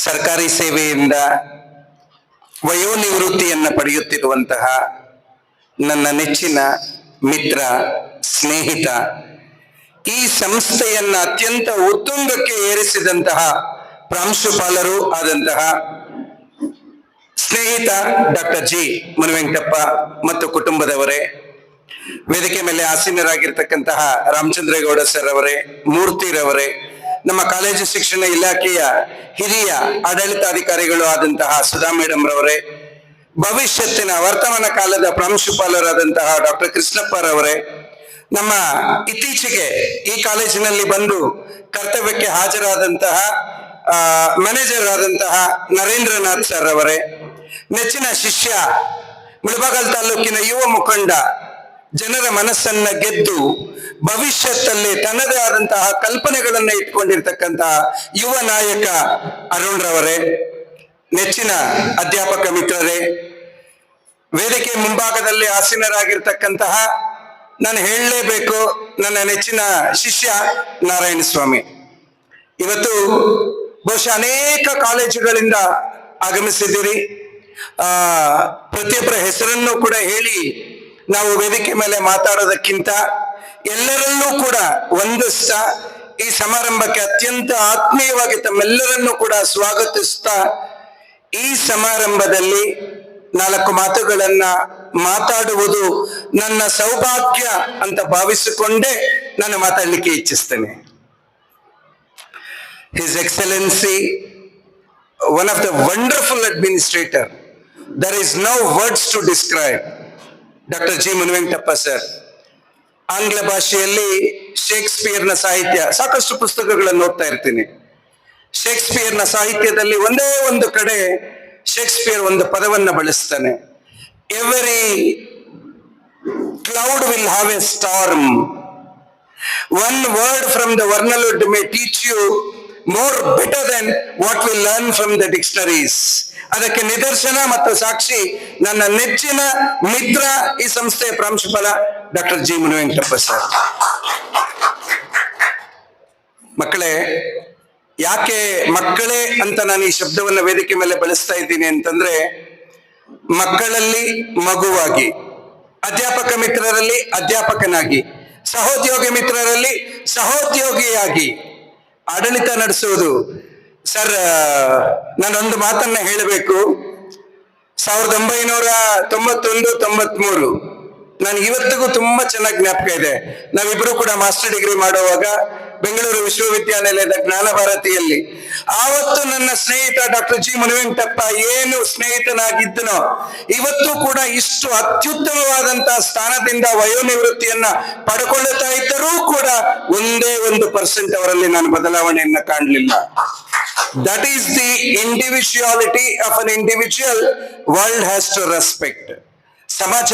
ಸರ್ಕಾರಿ ಸೇವೆಯಿಂದ ವಯೋನಿವೃತ್ತಿಯನ್ನು ಪಡೆಯುತ್ತಿರುವಂತಹ ನನ್ನ ನೆಚ್ಚಿನ ಮಿತ್ರ, ಸ್ನೇಹಿತ, ಈ ಸಂಸ್ಥೆಯನ್ನ ಅತ್ಯಂತ ಉತ್ತುಂಗಕ್ಕೆ ಏರಿಸಿದಂತಹ ಪ್ರಾಂಶುಪಾಲರು ಆದಂತಹ ಸ್ನೇಹಿತ ಡಾಕ್ಟರ್ ಜಿ ಮುನಿವೆಂಕಟಪ್ಪ ಮತ್ತು ಕುಟುಂಬದವರೇ, ವೇದಿಕೆ ಮೇಲೆ ಆಸೀನರಾಗಿರ್ತಕ್ಕಂತಹ ರಾಮಚಂದ್ರೇಗೌಡ ಸರ್ ಅವರೇ, ಮೂರ್ತಿರವರೇ, ನಮ್ಮ ಕಾಲೇಜು ಶಿಕ್ಷಣ ಇಲಾಖೆಯ ಹಿರಿಯ ಆಡಳಿತಾಧಿಕಾರಿಗಳು ಆದಂತಹ ಸುಧಾ ಮೇಡಮ್ ರವರೇ, ಭವಿಷ್ಯತ್ತಿನ ವರ್ತಮಾನ ಕಾಲದ ಪ್ರಾಂಶುಪಾಲರಾದಂತಹ ಡಾಕ್ಟರ್ ಕೃಷ್ಣಪ್ಪರವರೇ, ನಮ್ಮ ಇತ್ತೀಚೆಗೆ ಈ ಕಾಲೇಜಿನಲ್ಲಿ ಬಂದು ಕರ್ತವ್ಯಕ್ಕೆ ಹಾಜರಾದಂತಹ ಮ್ಯಾನೇಜರ್ ಆದಂತಹ ನರೇಂದ್ರನಾಥ್ ಸರ್ ಅವರೇ, ನೆಚ್ಚಿನ ಶಿಷ್ಯ, ಮುಳಬಾಗಿಲು ತಾಲೂಕಿನ ಯುವ ಮುಖಂಡ, ಜನರ ಮನಸ್ಸನ್ನ ಗೆದ್ದು ಭವಿಷ್ಯದಲ್ಲಿ ತನ್ನದೇ ಆದಂತಹ ಕಲ್ಪನೆಗಳನ್ನ ಇಟ್ಕೊಂಡಿರ್ತಕ್ಕಂತಹ ಯುವ ನಾಯಕ ಅರುಣ್ ರವರೇ, ನೆಚ್ಚಿನ ಅಧ್ಯಾಪಕ ಮಿತ್ರರೇ, ವೇದಿಕೆ ಮುಂಭಾಗದಲ್ಲಿ ಆಸೀನರಾಗಿರ್ತಕ್ಕಂತಹ ನಾನು ಹೇಳಲೇಬೇಕು ನನ್ನ ನೆಚ್ಚಿನ ಶಿಷ್ಯ ನಾರಾಯಣ ಸ್ವಾಮಿ. ಇವತ್ತು ಬಹುಶಃ ಅನೇಕ ಕಾಲೇಜುಗಳಿಂದ ಆಗಮಿಸಿದ್ದೀರಿ. ಪ್ರತಿಯೊಬ್ಬರ ಹೆಸರನ್ನು ಕೂಡ ಹೇಳಿ ನಾವು ವೇದಿಕೆ ಮೇಲೆ ಮಾತಾಡೋದಕ್ಕಿಂತ ಎಲ್ಲರನ್ನೂ ಕೂಡ ವಂದಿಸ್ತಾ ಈ ಸಮಾರಂಭಕ್ಕೆ ಅತ್ಯಂತ ಆತ್ಮೀಯವಾಗಿ ತಮ್ಮೆಲ್ಲರನ್ನೂ ಕೂಡ ಸ್ವಾಗತಿಸ್ತಾ ಈ ಸಮಾರಂಭದಲ್ಲಿ 4 ಮಾತುಗಳನ್ನ ಮಾತಾಡುವುದು ನನ್ನ ಸೌಭಾಗ್ಯ ಅಂತ ಭಾವಿಸಿಕೊಂಡೇ ನಾನು ಮಾತಾಡಲಿಕ್ಕೆ ಇಚ್ಛಿಸ್ತೇನೆ. His Excellency, one of the wonderful administrator, there is no words to describe. Doctor G Munivenkatappa sir ಆಂಗ್ಲ ಭಾಷೆಯಲ್ಲಿ ಶೇಕ್ಸ್ಪಿಯರ್ನ ಸಾಹಿತ್ಯ, ಸಾಕಷ್ಟು ಪುಸ್ತಕಗಳನ್ನು ಓದ್ತಾ ಇರ್ತೀನಿ. ಶೇಕ್ಸ್ಪಿಯರ್ನ ಸಾಹಿತ್ಯದಲ್ಲಿ ಒಂದೇ ಒಂದು ಕಡೆ ಶೇಕ್ಸ್ಪಿಯರ್ ಒಂದು ಪದವನ್ನ ಬಳಸ್ತಾನೆ, every cloud will have a storm, one word from the vernacular may teach you more better then what will learn from the dictionaries. ಅದಕ್ಕೆ ನಿದರ್ಶನ ಮತ್ತು ಸಾಕ್ಷಿ ನನ್ನ ನೆಚ್ಚಿನ ಮಿತ್ರ, ಈ ಸಂಸ್ಥೆಯ ಪ್ರಾಂಶುಪಾಲ ಡಾಕ್ಟರ್ ಜಿ ಮುನಿವೆಂಕಟಪ್ಪ ಸರ್. ಮಕ್ಕಳೇ, ಯಾಕೆ ಮಕ್ಕಳೇ ಅಂತ ನಾನು ಈ ಶಬ್ದವನ್ನ ವೇದಿಕೆ ಮೇಲೆ ಬಳಸ್ತಾ ಇದ್ದೀನಿ ಅಂತಂದ್ರೆ, ಮಕ್ಕಳಲ್ಲಿ ಮಗುವಾಗಿ, ಅಧ್ಯಾಪಕ ಮಿತ್ರರಲ್ಲಿ ಅಧ್ಯಾಪಕನಾಗಿ, ಸಹೋದ್ಯೋಗಿ ಮಿತ್ರರಲ್ಲಿ ಸಹೋದ್ಯೋಗಿಯಾಗಿ ಆಡಳಿತ ನಡೆಸುವುದು. ಸರ್, ನಾನೊಂದು ಮಾತನ್ನ ಹೇಳಬೇಕು. 1991-93 ನನಗೆ ಇವತ್ತಿಗೂ ತುಂಬಾ ಚೆನ್ನಾಗಿ ಜ್ಞಾಪಕ ಇದೆ. ನಾವಿಬ್ರು ಕೂಡ ಮಾಸ್ಟರ್ ಡಿಗ್ರಿ ಮಾಡುವಾಗ ಬೆಂಗಳೂರು ವಿಶ್ವವಿದ್ಯಾನಿಲಯದ ಜ್ಞಾನ ಭಾರತಿಯಲ್ಲಿ ಆವತ್ತು ನನ್ನ ಸ್ನೇಹಿತ ಡಾಕ್ಟರ್ ಜಿ ಮುನಿವೆಂಕಟಪ್ಪ ಏನು ಸ್ನೇಹಿತನಾಗಿದ್ದನೋ, ಇವತ್ತು ಕೂಡ ಇಷ್ಟು ಅತ್ಯುತ್ತಮವಾದಂತಹ ಸ್ಥಾನದಿಂದ ವಯೋನಿವೃತ್ತಿಯನ್ನ ಪಡ್ಕೊಳ್ಳುತ್ತಾ ಇದ್ದರೂ ಕೂಡ ಒಂದೇ 1% ಅವರಲ್ಲಿ ನಾನು ಬದಲಾವಣೆಯನ್ನ ಕಾಣಲಿಲ್ಲ. That is the individuality of an individual world has to respect. ಸಮಾಜ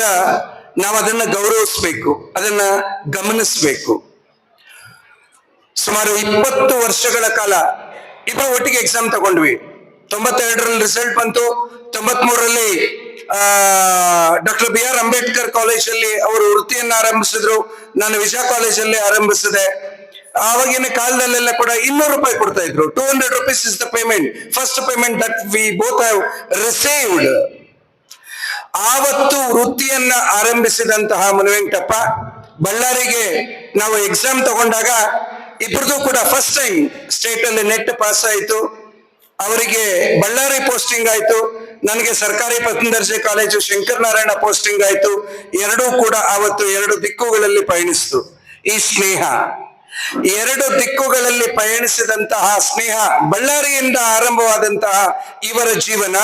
ನಾವು ಅದನ್ನ ಗೌರವಿಸಬೇಕು, ಅದನ್ನ ಗಮನಿಸಬೇಕು. ಸುಮಾರು 20 ವರ್ಷಗಳ ಕಾಲ ಇಬ್ಬರು ಒಟ್ಟಿಗೆ ಎಕ್ಸಾಮ್ ತಗೊಂಡ್ವಿ. 92ರಲ್ಲಿ ರಿಸಲ್ಟ್ ಬಂತು, 93ರಲ್ಲಿ ಡಾಕ್ಟರ್ ಬಿ ಆರ್ ಅಂಬೇಡ್ಕರ್ ಕಾಲೇಜಲ್ಲಿ ಅವರು ವೃತ್ತಿಯನ್ನು ಆರಂಭಿಸಿದ್ರು, ನಾನು ವಿಜಯ ಕಾಲೇಜಲ್ಲಿ ಆರಂಭಿಸಿದೆ. ಆವಾಗಿನ ಕಾಲದಲ್ಲೆಲ್ಲ ಕೂಡ 200 ರೂಪಾಯಿ ಕೊಡ್ತಾ ಇದ್ರು. 200 rupees is the payment, first payment that we both have received. ಆವತ್ತು ವೃತ್ತಿಯನ್ನ ಆರಂಭಿಸಿದಂತಹ ಮುನಿವೆಂಕಟಪ್ಪ, ಬಳ್ಳಾರಿಗೆ ನಾವು ಎಕ್ಸಾಮ್ ತಗೊಂಡಾಗ ಇಬ್ಬರದು ಕೂಡ ಫಸ್ಟ್ ಟೈಮ್ ಸ್ಟೇಟ್ ಅಲ್ಲಿ ನೆಟ್ ಪಾಸ್ ಆಯ್ತು. ಅವರಿಗೆ ಬಳ್ಳಾರಿ ಪೋಸ್ಟಿಂಗ್ ಆಯ್ತು, ನನಗೆ ಸರ್ಕಾರಿ ಪ್ರಥಮ ದರ್ಜೆ ಕಾಲೇಜು ಶಂಕರನಾರಾಯಣ ಪೋಸ್ಟಿಂಗ್ ಆಯ್ತು. ಎರಡೂ ಕೂಡ ಆವತ್ತು 2 ದಿಕ್ಕುಗಳಲ್ಲಿ ಪಯಣಿಸಿತು. ಈ ಸ್ನೇಹ, 2 ದಿಕ್ಕುಗಳಲ್ಲಿ ಪಯಣಿಸಿದಂತಹ ಸ್ನೇಹ, ಬಳ್ಳಾರಿಯಿಂದ ಆರಂಭವಾದಂತಹ ಇವರ ಜೀವನ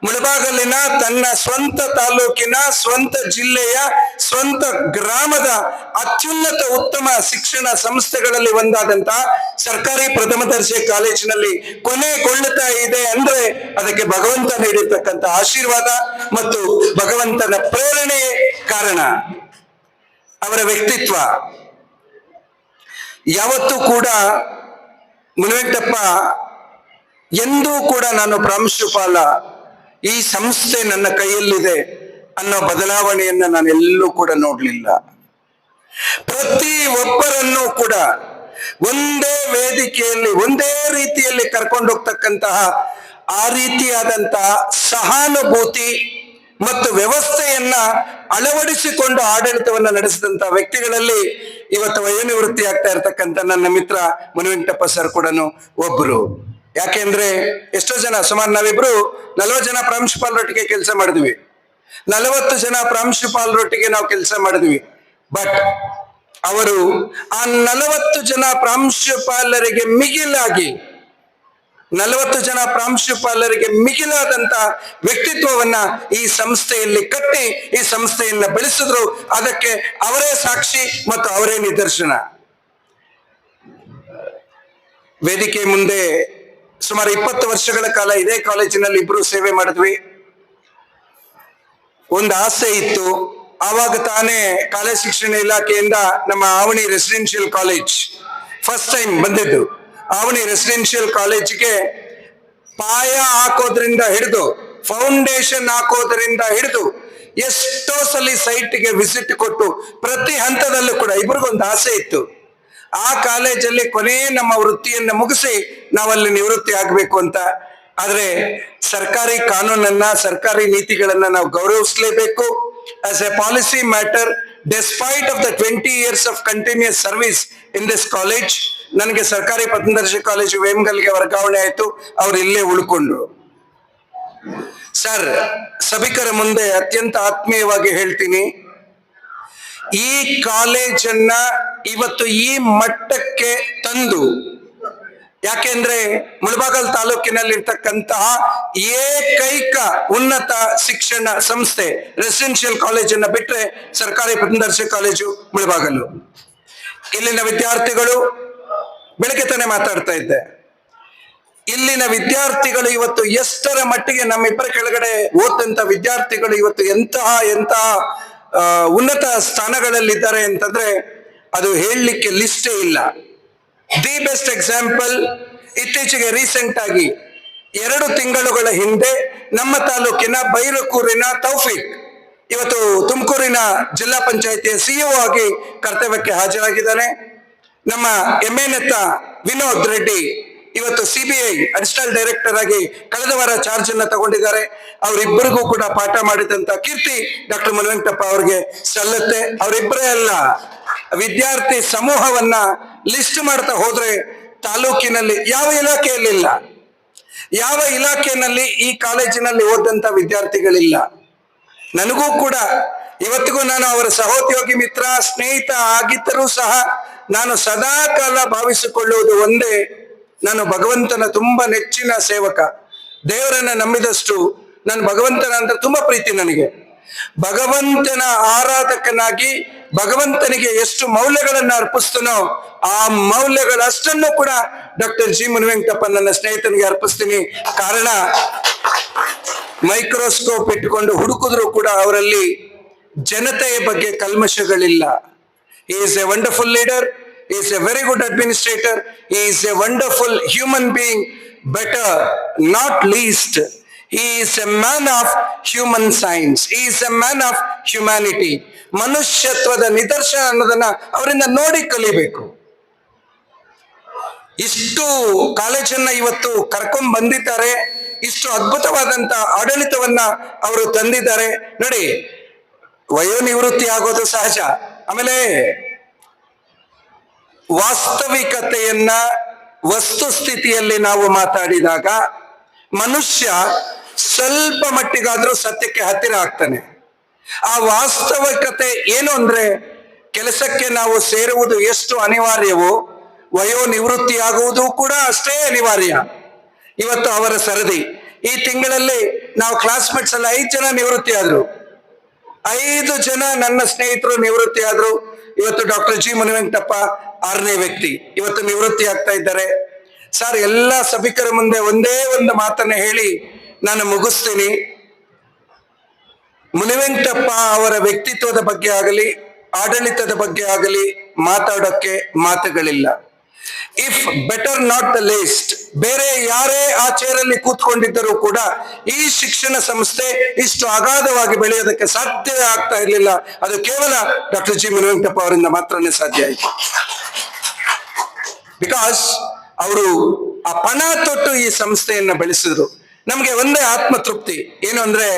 ಮುಳಬಾಗಲಿನ ತನ್ನ ಸ್ವಂತ ತಾಲೂಕಿನ, ಸ್ವಂತ ಜಿಲ್ಲೆಯ, ಸ್ವಂತ ಗ್ರಾಮದ ಅತ್ಯುನ್ನತ ಉತ್ತಮ ಶಿಕ್ಷಣ ಸಂಸ್ಥೆಗಳಲ್ಲಿ ಒಂದಾದಂತಹ ಸರ್ಕಾರಿ ಪ್ರಥಮ ದರ್ಜೆ ಕಾಲೇಜಿನಲ್ಲಿ ಕೊನೆಗೊಳ್ಳುತ್ತಾ ಇದೆ ಅಂದ್ರೆ ಅದಕ್ಕೆ ಭಗವಂತ ನೀಡಿರ್ತಕ್ಕಂಥ ಆಶೀರ್ವಾದ ಮತ್ತು ಭಗವಂತನ ಪ್ರೇರಣೆಯೇ ಕಾರಣ. ಅವರ ವ್ಯಕ್ತಿತ್ವ ಯಾವತ್ತೂ ಕೂಡ ಮುನಿವೆಂಕಟಪ್ಪ ಎಂದೂ ಕೂಡ ನಾನು ಪ್ರಾಂಶುಪಾಲ, ಈ ಸಂಸ್ಥೆ ನನ್ನ ಕೈಯಲ್ಲಿದೆ ಅನ್ನೋ ಬದಲಾವಣೆಯನ್ನ ನಾನು ಎಲ್ಲೂ ಕೂಡ ನೋಡ್ಲಿಲ್ಲ. ಪ್ರತಿ ಒಬ್ಬರನ್ನು ಕೂಡ ಒಂದೇ ವೇದಿಕೆಯಲ್ಲಿ ಒಂದೇ ರೀತಿಯಲ್ಲಿ ಕರ್ಕೊಂಡು ಹೋಗ್ತಕ್ಕಂತಹ ಆ ರೀತಿಯಾದಂತಹ ಸಹಾನುಭೂತಿ ಮತ್ತು ವ್ಯವಸ್ಥೆಯನ್ನ ಅಳವಡಿಸಿಕೊಂಡು ಆಡಳಿತವನ್ನ ನಡೆಸಿದಂತ ವ್ಯಕ್ತಿಗಳಲ್ಲಿ ಇವತ್ತು ವಯೋನಿವೃತ್ತಿ ಆಗ್ತಾ ಇರತಕ್ಕಂತ ನನ್ನ ಮಿತ್ರ ಮುನಿವೆಂಕಟಪ್ಪ ಸರ್ ಕೂಡ ಒಬ್ರು. ಯಾಕೆಂದ್ರೆ ಎಷ್ಟೋ ಜನ, ಸುಮಾರು ನಾವಿಬ್ರು 40 ಜನ ಪ್ರಾಂಶುಪಾಲರೊಟ್ಟಿಗೆ ಕೆಲಸ ಮಾಡಿದ್ವಿ, 40 ಜನ ಪ್ರಾಂಶುಪಾಲರೊಟ್ಟಿಗೆ ನಾವು ಕೆಲಸ ಮಾಡಿದ್ವಿ. ಬಟ್ ಅವರು ಆ 40 ಜನ ಪ್ರಾಂಶುಪಾಲರಿಗೆ ಮಿಗಿಲಾಗಿ 40 ಜನ ಪ್ರಾಂಶುಪಾಲರಿಗೆ ಮಿಗಿಲಾದಂತ ವ್ಯಕ್ತಿತ್ವವನ್ನ ಈ ಸಂಸ್ಥೆಯಲ್ಲಿ ಕಟ್ಟಿ ಈ ಸಂಸ್ಥೆಯನ್ನ ಬೆಳೆಸಿದ್ರು. ಅದಕ್ಕೆ ಅವರೇ ಸಾಕ್ಷಿ ಮತ್ತು ಅವರೇ ನಿದರ್ಶನ. ವೇದಿಕೆ ಮುಂದೆ ಸುಮಾರು 20 ವರ್ಷಗಳ ಕಾಲ ಇದೇ ಕಾಲೇಜಿನಲ್ಲಿ ಇಬ್ರು ಸೇವೆ ಮಾಡಿದ್ವಿ. ಒಂದು ಆಸೆ ಇತ್ತು, ಆವಾಗ ತಾನೇ ಕಾಲೇಜ್ ಶಿಕ್ಷಣ ಇಲಾಖೆಯಿಂದ ನಮ್ಮ Avani residential college first time ಬಂದಿದ್ದು. ಆವಣಿ ರೆಸಿಡೆನ್ಷಿಯಲ್ ಕಾಲೇಜಿಗೆ ಪಾಯ ಹಾಕೋದ್ರಿಂದ ಹಿಡಿದು ಫೌಂಡೇಶನ್ ಹಾಕೋದ್ರಿಂದ ಹಿಡಿದು ಎಷ್ಟೋ ಸಲ ಸೈಟ್ಗೆ ವಿಸಿಟ್ ಕೊಟ್ಟು ಪ್ರತಿ ಹಂತದಲ್ಲೂ ಕೂಡ ಇಬ್ರಿಗೊಂದು ಆಸೆ ಇತ್ತು, ಆ ಕಾಲೇಜಲ್ಲಿ ಕೊನೆ ನಮ್ಮ ವೃತ್ತಿಯನ್ನ ಮುಗಿಸಿ ನಾವಲ್ಲಿ ನಿವೃತ್ತಿ ಆಗ್ಬೇಕು ಅಂತ. ಆದ್ರೆ ಸರ್ಕಾರಿ ಕಾನೂನನ್ನ, ಸರ್ಕಾರಿ ನೀತಿಗಳನ್ನ ನಾವು ಗೌರವಿಸಲೇಬೇಕು. As a policy matter, despite of the 20 years of continuous service in this college, ನನಗೆ ಸರ್ಕಾರಿ ಪತಂದರ್ಶಿ ಕಾಲೇಜು ವೇಮಗಲ್ಗೆ ವರ್ಗಾವಣೆ ಆಯ್ತು. ಅವ್ರು ಇಲ್ಲೇ ಉಳ್ಕೊಂಡ್ರು. ಸರ್, ಸಭಿಕರ ಮುಂದೆ ಅತ್ಯಂತ ಆತ್ಮೀಯವಾಗಿ ಹೇಳ್ತೀನಿ, ಈ ಕಾಲೇಜನ್ನ ಇವತ್ತು ಈ ಮಟ್ಟಕ್ಕೆ ತಂದು, ಯಾಕೆಂದ್ರೆ ಮುಳಬಾಗಲ್ ತಾಲೂಕಿನಲ್ಲಿರ್ತಕ್ಕಂತಹ ಏಕೈಕ ಉನ್ನತ ಶಿಕ್ಷಣ ಸಂಸ್ಥೆ ರೆಸಿಡೆನ್ಷಿಯಲ್ ಕಾಲೇಜನ್ನ ಬಿಟ್ರೆ ಸರ್ಕಾರಿ ಪತಂದರ್ಶಿ ಕಾಲೇಜು ಮುಳಬಾಗಲು. ಇಲ್ಲಿನ ವಿದ್ಯಾರ್ಥಿಗಳು, ಬೆಳಗ್ಗೆ ತಾನೇ ಮಾತಾಡ್ತಾ ಇದ್ದೆ, ಇಲ್ಲಿನ ವಿದ್ಯಾರ್ಥಿಗಳು ಇವತ್ತು ಎಷ್ಟರ ಮಟ್ಟಿಗೆ ನಮ್ಮಿಬ್ಬರ ಕೆಳಗಡೆ ಓದಂತ ವಿದ್ಯಾರ್ಥಿಗಳು ಇವತ್ತು ಎಂತಹ ಉನ್ನತ ಸ್ಥಾನಗಳಲ್ಲಿದ್ದಾರೆ ಅಂತಂದ್ರೆ ಅದು ಹೇಳಲಿಕ್ಕೆ ಲಿಸ್ಟೇ ಇಲ್ಲ. ದಿ ಬೆಸ್ಟ್ ಎಕ್ಸಾಂಪಲ್, ಇತ್ತೀಚೆಗೆ ರೀಸೆಂಟ್ ಆಗಿ 2 ತಿಂಗಳುಗಳ ಹಿಂದೆ ನಮ್ಮ ತಾಲೂಕಿನ ಬೈರಕೂರಿನ ತೌಫಿಕ್ ಇವತ್ತು ತುಮಕೂರಿನ ಜಿಲ್ಲಾ ಪಂಚಾಯಿತಿಯ ಸಿಇಒ ಆಗಿ ಕರ್ತವ್ಯಕ್ಕೆ ಹಾಜರಾಗಿದ್ದಾನೆ. ನಮ್ಮ ಎಮ್ಮೆನೆತ್ತ ವಿನೋದ್ ರೆಡ್ಡಿ ಇವತ್ತು CBI ಅಡಿಷನಲ್ ಡೈರೆಕ್ಟರ್ ಆಗಿ ಕಳೆದ ವಾರ ಚಾರ್ಜ್ ಅನ್ನ ತಗೊಂಡಿದ್ದಾರೆ. ಅವರಿಬ್ಬರಿಗೂ ಕೂಡ ಪಾಠ ಮಾಡಿದಂತ ಕೀರ್ತಿ ಡಾಕ್ಟರ್ ಮುನಿವೆಂಕಟಪ್ಪ ಅವ್ರಿಗೆ ಸಲ್ಲುತ್ತೆ. ಅವರಿಬ್ಬರೇ ಅಲ್ಲ, ವಿದ್ಯಾರ್ಥಿ ಸಮೂಹವನ್ನ ಲಿಸ್ಟ್ ಮಾಡ್ತಾ ಹೋದ್ರೆ ತಾಲೂಕಿನಲ್ಲಿ ಯಾವ ಇಲಾಖೆಯಲ್ಲಿಲ್ಲ, ಯಾವ ಇಲಾಖೆಯಲ್ಲಿ ಈ ಕಾಲೇಜಿನಲ್ಲಿ ಓದಂತ ವಿದ್ಯಾರ್ಥಿಗಳಿಲ್ಲ. ನನಗೂ ಕೂಡ ಇವತ್ತಿಗೂ ನಾನು ಅವರ ಸಹೋದ್ಯೋಗಿ ಮಿತ್ರ, ಸ್ನೇಹಿತ ಆಗಿದ್ದರೂ ಸಹ ನಾನು ಸದಾ ಕಾಲ ಭಾವಿಸಿಕೊಳ್ಳುವುದು ಒಂದೇ, ನಾನು ಭಗವಂತನ ತುಂಬಾ ನೆಚ್ಚಿನ ಸೇವಕ. ದೇವರನ್ನ ನಂಬಿದಷ್ಟು ನಾನು ಭಗವಂತನ ಅಂದ್ರೆ ತುಂಬಾ ಪ್ರೀತಿ ನನಗೆ. ಭಗವಂತನ ಆರಾಧಕನಾಗಿ ಭಗವಂತನಿಗೆ ಎಷ್ಟು ಮೌಲ್ಯಗಳನ್ನ ಅರ್ಪಿಸ್ತನೋ ಆ ಮೌಲ್ಯಗಳಷ್ಟನ್ನು ಕೂಡ ಡಾಕ್ಟರ್ ಜಿ ಮುನಿವೆಂಕಟಪ್ಪ ನನ್ನ ಸ್ನೇಹಿತನಿಗೆ ಅರ್ಪಿಸ್ತೀನಿ. ಕಾರಣ, ಮೈಕ್ರೋಸ್ಕೋಪ್ ಇಟ್ಟುಕೊಂಡು ಹುಡುಕಿದ್ರು ಕೂಡ ಅವರಲ್ಲಿ ಜನತೆಯ ಬಗ್ಗೆ ಕಲ್ಮಶಗಳಿಲ್ಲ. He is a wonderful leader, he is a very good administrator, he is a wonderful human being, better not least he is a man of human science, he is a man of humanity. ಮನುಷ್ಯತ್ವದ ನಿದರ್ಶನ ಅನ್ನೋದನ್ನ ಅವರಿಂದ ನೋಡಿ ಕಲಿಬೇಕು. ಇಷ್ಟು ಕಾಲೇಜನ್ನ ಇವತ್ತು ಕರ್ಕೊಂಡ್ ಬಂದಿದ್ದಾರೆ, ಇಷ್ಟು ಅದ್ಭುತವಾದಂತ ಆಡಳಿತವನ್ನ ಅವರು ತಂದಿದ್ದಾರೆ. ನೋಡಿ, ವಯೋನಿವೃತ್ತಿ ಆಗೋದು ಸಹಜ. ಆಮೇಲೆ ವಾಸ್ತವಿಕತೆಯನ್ನ, ವಸ್ತುಸ್ಥಿತಿಯಲ್ಲಿ ನಾವು ಮಾತಾಡಿದಾಗ ಮನುಷ್ಯ ಸ್ವಲ್ಪ ಮಟ್ಟಿಗಾದ್ರೂ ಸತ್ಯಕ್ಕೆ ಹತ್ತಿರ ಆಗ್ತಾನೆ. ಆ ವಾಸ್ತವಿಕತೆ ಏನು ಅಂದ್ರೆ, ಕೆಲಸಕ್ಕೆ ನಾವು ಸೇರುವುದು ಎಷ್ಟು ಅನಿವಾರ್ಯವೋ ವಯೋನಿವೃತ್ತಿ ಆಗುವುದು ಕೂಡ ಅಷ್ಟೇ ಅನಿವಾರ್ಯ. ಇವತ್ತು ಅವರ ಸರದಿ. ಈ ತಿಂಗಳಲ್ಲಿ ನಾವು ಕ್ಲಾಸ್ಮೇಟ್ಸ್ ಎಲ್ಲ 5 ಜನ ನಿವೃತ್ತಿ ಆದ್ರು, 5 ಜನ ನನ್ನ ಸ್ನೇಹಿತರು ನಿವೃತ್ತಿ ಆದ್ರು. ಇವತ್ತು ಡಾಕ್ಟರ್ ಜಿ ಮುನಿವೆಂಕಟಪ್ಪ 6ನೇ ವ್ಯಕ್ತಿ ಇವತ್ತು ನಿವೃತ್ತಿ ಆಗ್ತಾ ಇದ್ದಾರೆ. ಸರ್, ಎಲ್ಲ ಸಭಿಕರ ಮುಂದೆ ಒಂದೇ ಒಂದು ಮಾತನ್ನ ಹೇಳಿ ನಾನು ಮುಗಿಸ್ತೀನಿ. ಮುನಿವೆಂಕಟಪ್ಪ ಅವರ ವ್ಯಕ್ತಿತ್ವದ ಬಗ್ಗೆ ಆಗಲಿ, ಆಡಳಿತದ ಬಗ್ಗೆ ಆಗಲಿ ಮಾತಾಡೋಕ್ಕೆ ಮಾತುಗಳಿಲ್ಲ. ಇಫ್ ಬೆಟರ್ ನಾಟ್ ದ ಲೇಸ್ಟ್, ಬೇರೆ ಯಾರೇ ಆ ಚೇರಲ್ಲಿ ಕೂತ್ಕೊಂಡಿದ್ದರೂ ಕೂಡ ಈ ಶಿಕ್ಷಣ ಸಂಸ್ಥೆ ಇಷ್ಟು ಅಗಾಧವಾಗಿ ಬೆಳೆಯೋದಕ್ಕೆ ಸಾಧ್ಯ ಆಗ್ತಾ ಇರಲಿಲ್ಲ. ಅದು ಕೇವಲ ಡಾಕ್ಟರ್ ಜಿ ಮುನಿವೆಂಕಟಪ್ಪ ಅವರಿಂದ ಮಾತ್ರನೇ ಸಾಧ್ಯ ಆಯಿತು. ಬಿಕಾಸ್ ಅವರು ಆ ಪಣ ತೊಟ್ಟು ಈ ಸಂಸ್ಥೆಯನ್ನ ಬೆಳೆಸಿದ್ರು. ನಮ್ಗೆ ಒಂದೇ ಆತ್ಮತೃಪ್ತಿ ಏನು ಅಂದ್ರೆ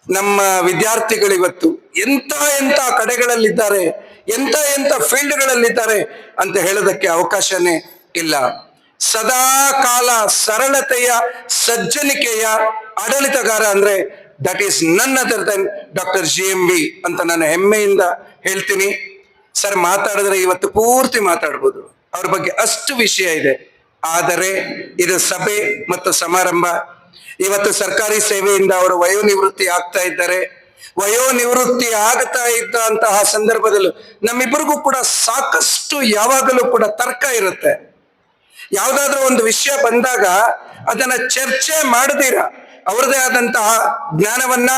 ನಮ್ಮ ವಿದ್ಯಾರ್ಥಿಗಳು ಇವತ್ತು ಎಂತ ಎಂತ ಕಡೆಗಳಲ್ಲಿದ್ದಾರೆ, ಎಂತ ಎಂತ ಫೀಲ್ಡ್ಗಳಲ್ಲಿದ್ದಾರೆ ಅಂತ ಹೇಳೋದಕ್ಕೆ ಅವಕಾಶನೇ ಇಲ್ಲ. ಸದಾ ಕಾಲ ಸರಳತೆಯ ಸಜ್ಜನಿಕೆಯ ಆಡಳಿತಗಾರ ಅಂದ್ರೆ that is none other than doctor JMV ಅಂತ ನಾನು ಹೆಮ್ಮೆಯಿಂದ ಹೇಳ್ತೀನಿ. ಸರ್ ಮಾತಾಡಿದ್ರೆ ಇವತ್ತು ಪೂರ್ತಿ ಮಾತಾಡ್ಬೋದು, ಅವ್ರ ಬಗ್ಗೆ ಅಷ್ಟು ವಿಷಯ ಇದೆ. ಆದರೆ ಇದು ಸಭೆ ಮತ್ತು ಸಮಾರಂಭ. ಇವತ್ತು ಸರ್ಕಾರಿ ಸೇವೆಯಿಂದ ಅವರು ವಯೋನಿವೃತ್ತಿ ಆಗ್ತಾ ಇದ್ದಾರೆ. ವಯೋನಿವೃತ್ತಿ ಆಗ್ತಾ ಇದ್ದಂತಹ ಸಂದರ್ಭದಲ್ಲೂ ನಮ್ಮಿಬ್ಬರಿಗೂ ಕೂಡ ಸಾಕಷ್ಟು ಯಾವಾಗಲೂ ಕೂಡ ತರ್ಕ ಇರುತ್ತೆ. ಯಾವ್ದಾದ್ರೂ ಒಂದು ವಿಷಯ ಬಂದಾಗ ಅದನ್ನ ಚರ್ಚೆ ಮಾಡದಿರ ಅವ್ರದೇ ಆದಂತಹ ಜ್ಞಾನವನ್ನ,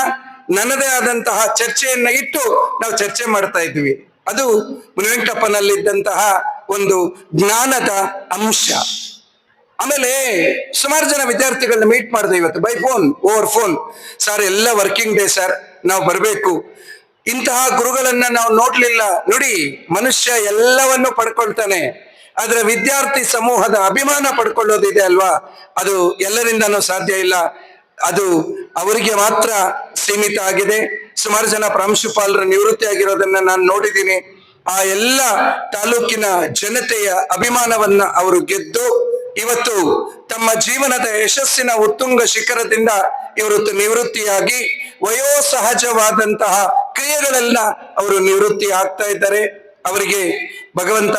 ನನ್ನದೇ ಆದಂತಹ ಚರ್ಚೆಯನ್ನ ಇಟ್ಟು ನಾವು ಚರ್ಚೆ ಮಾಡ್ತಾ ಇದ್ವಿ. ಅದು ಮುನಿವೆಂಕಟಪ್ಪನಲ್ಲಿದ್ದಂತಹ ಒಂದು ಜ್ಞಾನದ ಅಂಶ. ಆಮೇಲೆ ಸುಮಾರು ಜನ ವಿದ್ಯಾರ್ಥಿಗಳನ್ನ ಮೀಟ್ ಮಾಡಿದೆ ಇವತ್ತು by phone, over phone. Sir ಎಲ್ಲ ವರ್ಕಿಂಗ್ ಡೇ ಸರ್, ನಾವು ಬರಬೇಕು. ಇಂತಹ ಗುರುಗಳನ್ನ ನಾವು ನೋಡ್ಲಿಲ್ಲ. ನೋಡಿ, ಮನುಷ್ಯ ಎಲ್ಲವನ್ನು ಪಡ್ಕೊಳ್ತಾನೆ, ಆದ್ರೆ ವಿದ್ಯಾರ್ಥಿ ಸಮೂಹದ ಅಭಿಮಾನ ಪಡ್ಕೊಳ್ಳೋದಿದೆ ಅಲ್ವಾ, ಅದು ಎಲ್ಲರಿಂದನೂ ಸಾಧ್ಯ ಇಲ್ಲ. ಅದು ಅವರಿಗೆ ಮಾತ್ರ ಸೀಮಿತ ಆಗಿದೆ. ಸುಮಾರು ಜನ ಪ್ರಾಂಶುಪಾಲರ ನಿವೃತ್ತಿ ಆಗಿರೋದನ್ನ ನಾನು ನೋಡಿದ್ದೀನಿ. ಆ ಎಲ್ಲ ತಾಲೂಕಿನ ಜನತೆಯ ಅಭಿಮಾನವನ್ನ ಅವರು ಗೆದ್ದು ಇವತ್ತು ತಮ್ಮ ಜೀವನದ ಯಶಸ್ಸಿನ ಉತ್ತುಂಗ ಶಿಖರದಿಂದ ಇವರು ನಿವೃತ್ತಿಯಾಗಿ ವಯೋಸಹಜವಾದಂತಹ ಕ್ರಿಯೆಗಳೆಲ್ಲ ಅವರು ನಿವೃತ್ತಿ ಆಗ್ತಾ ಇದ್ದಾರೆ. ಅವರಿಗೆ ಭಗವಂತ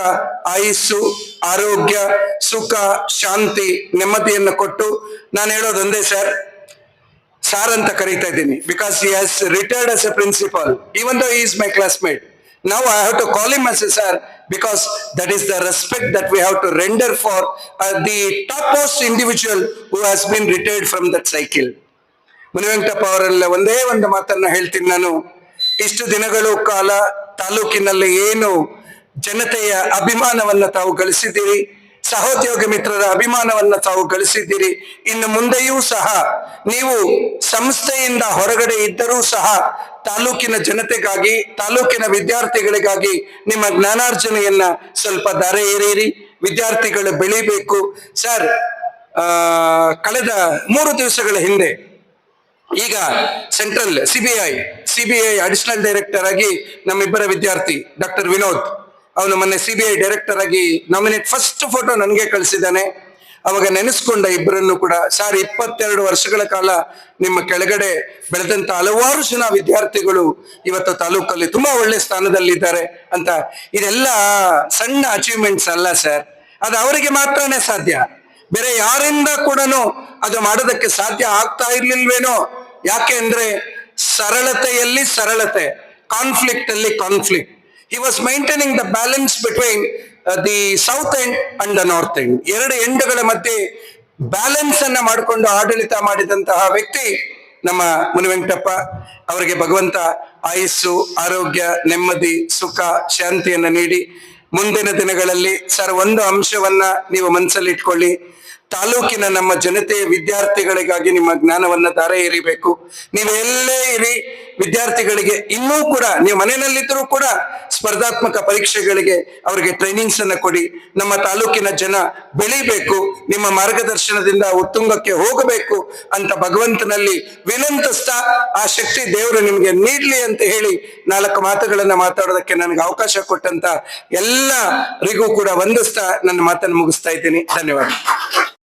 ಆಯುಸ್ಸು, ಆರೋಗ್ಯ, ಸುಖ, ಶಾಂತಿ, ನೆಮ್ಮದಿಯನ್ನು ಕೊಟ್ಟು, ನಾನು ಹೇಳೋದೊಂದೇ ಸರ್, ಸಾರ್ ಅಂತ ಕರೀತಾ ಇದ್ದೀನಿ because he has retired as a principal even though he is my classmate. Now I have to call him as a sir because that is the respect that we have to render for the topmost individual who has been retired from that cycle. Munivenkatappa ಅವರೆಲ್ಲ ಒಂದೇ ಒಂದು ಮಾತನ್ನ ಹೇಳ್ತೀನಿ ನಾನು. ಇಷ್ಟು ದಿನಗಳು ಕಾಲ ತಾಲೂಕಿನಲ್ಲಿ ಏನು ಜನತೆಯ ಅಭಿಮಾನವನ್ನ ತಾವು ಗಳಿಸಿದ್ದೀರಿ, ಸಹೋದ್ಯೋಗಿ ಮಿತ್ರರ ಅಭಿಮಾನವನ್ನ ತಾವು ಗಳಿಸಿದ್ದೀರಿ. ಇನ್ನು ಮುಂದೆಯೂ ಸಹ ನೀವು ಸಂಸ್ಥೆಯಿಂದ ಹೊರಗಡೆ ಇದ್ದರೂ ಸಹ ತಾಲೂಕಿನ ಜನತೆಗಾಗಿ, ತಾಲೂಕಿನ ವಿದ್ಯಾರ್ಥಿಗಳಿಗಾಗಿ ನಿಮ್ಮ ಜ್ಞಾನಾರ್ಜನೆಯನ್ನ ಸ್ವಲ್ಪ ದಾರೆ ಎರೆಯಿರಿ. ವಿದ್ಯಾರ್ಥಿಗಳು ಬೆಳಿಬೇಕು. ಸರ್, ಕಳೆದ 3 ದಿವಸಗಳ ಹಿಂದೆ ಈಗ ಸೆಂಟ್ರಲ್ ಸಿಬಿಐ ಅಡಿಷನಲ್ ಡೈರೆಕ್ಟರ್ ಆಗಿ ನಮ್ಮಿಬ್ಬರ ವಿದ್ಯಾರ್ಥಿ ಡಾಕ್ಟರ್ ವಿನೋದ್, ಅವನು ಮೊನ್ನೆ ಸಿಬಿಐ ಡೈರೆಕ್ಟರ್ ಆಗಿ ನಾಮಿನೇಟ್ ಫಸ್ಟ್ ಫೋಟೋ ನನಗೆ ಕಳಿಸಿದ್ದಾನೆ. ಅವಾಗ ನೆನೆಸ್ಕೊಂಡ ಇಬ್ಬರನ್ನು ಕೂಡ, ಸರ್ 22 ವರ್ಷಗಳ ಕಾಲ ನಿಮ್ಮ ಕೆಳಗಡೆ ಬೆಳೆದಂತ ಹಲವಾರು ಜನ ವಿದ್ಯಾರ್ಥಿಗಳು ಇವತ್ತು ತಾಲೂಕಲ್ಲಿ ತುಂಬಾ ಒಳ್ಳೆ ಸ್ಥಾನದಲ್ಲಿದ್ದಾರೆ ಅಂತ. ಇದೆಲ್ಲ ಸಣ್ಣ ಅಚೀವ್ಮೆಂಟ್ಸ್ ಅಲ್ಲ ಸರ್, ಅದು ಅವರಿಗೆ ಮಾತ್ರನೇ ಸಾಧ್ಯ, ಬೇರೆ ಯಾರಿಂದ ಕೂಡ ಅದು ಮಾಡೋದಕ್ಕೆ ಸಾಧ್ಯ ಆಗ್ತಾ ಇರ್ಲಿಲ್ವೇನೋ. ಯಾಕೆ ಅಂದ್ರೆ ಸರಳತೆಯಲ್ಲಿ ಸರಳತೆ, ಕಾನ್ಫ್ಲಿಕ್ಟ್ ಅಲ್ಲಿ conflict. He was maintaining the balance between the south end and the north end. 2 ಎಂಡ್ಗಳ ಮಧ್ಯೆ ಬ್ಯಾಲೆನ್ಸ್ ಅನ್ನ ಮಾಡಿಕೊಂಡು ಆಡಳಿತ ಮಾಡಿದಂತಹ ವ್ಯಕ್ತಿ ನಮ್ಮ ಮುನಿವೆಂಕಟಪ್ಪ. ಅವರಿಗೆ ಭಗವಂತ ಆಯುಸ್ಸು, ಆರೋಗ್ಯ, ನೆಮ್ಮದಿ, ಸುಖ, ಶಾಂತಿಯನ್ನ ನೀಡಿ ಮುಂದಿನ ದಿನಗಳಲ್ಲಿ ಸರ್ ಒಂದು ಅಂಶವನ್ನ ನೀವು ಮನಸ್ಸಲ್ಲಿ ಇಟ್ಕೊಳ್ಳಿ. ತಾಲೂಕಿನ ನಮ್ಮ ಜನತೆಯ ವಿದ್ಯಾರ್ಥಿಗಳಿಗಾಗಿ ನಿಮ್ಮ ಜ್ಞಾನವನ್ನ ದಾರೆ ಎರಿಬೇಕು. ನೀವು ಎಲ್ಲೇ ಇರಿ, ವಿದ್ಯಾರ್ಥಿಗಳಿಗೆ ಇನ್ನೂ ಕೂಡ ನೀವು ಮನೆಯಲ್ಲಿದ್ದರೂ ಕೂಡ ಸ್ಪರ್ಧಾತ್ಮಕ ಪರೀಕ್ಷೆಗಳಿಗೆ ಅವರಿಗೆ ಟ್ರೈನಿಂಗ್ಸ್ ಅನ್ನ ಕೊಡಿ. ನಮ್ಮ ತಾಲೂಕಿನ ಜನ ಬೆಳಿಬೇಕು, ನಿಮ್ಮ ಮಾರ್ಗದರ್ಶನದಿಂದ ಉತ್ತುಂಗಕ್ಕೆ ಹೋಗಬೇಕು ಅಂತ ಭಗವಂತನಲ್ಲಿ ವಿನಂತಿಸ್ತಾ, ಆ ಶಕ್ತಿ ದೇವರು ನಿಮ್ಗೆ ನೀಡ್ಲಿ ಅಂತ ಹೇಳಿ 4 ಮಾತುಗಳನ್ನ ಮಾತಾಡೋದಕ್ಕೆ ನನಗೆ ಅವಕಾಶ ಕೊಟ್ಟಂತ ಎಲ್ಲರಿಗೂ ಕೂಡ ವಂದಿಸ್ತಾ ನನ್ನ ಮಾತನ್ನು ಮುಗಿಸ್ತಾ ಇದ್ದೀನಿ. ಧನ್ಯವಾದ.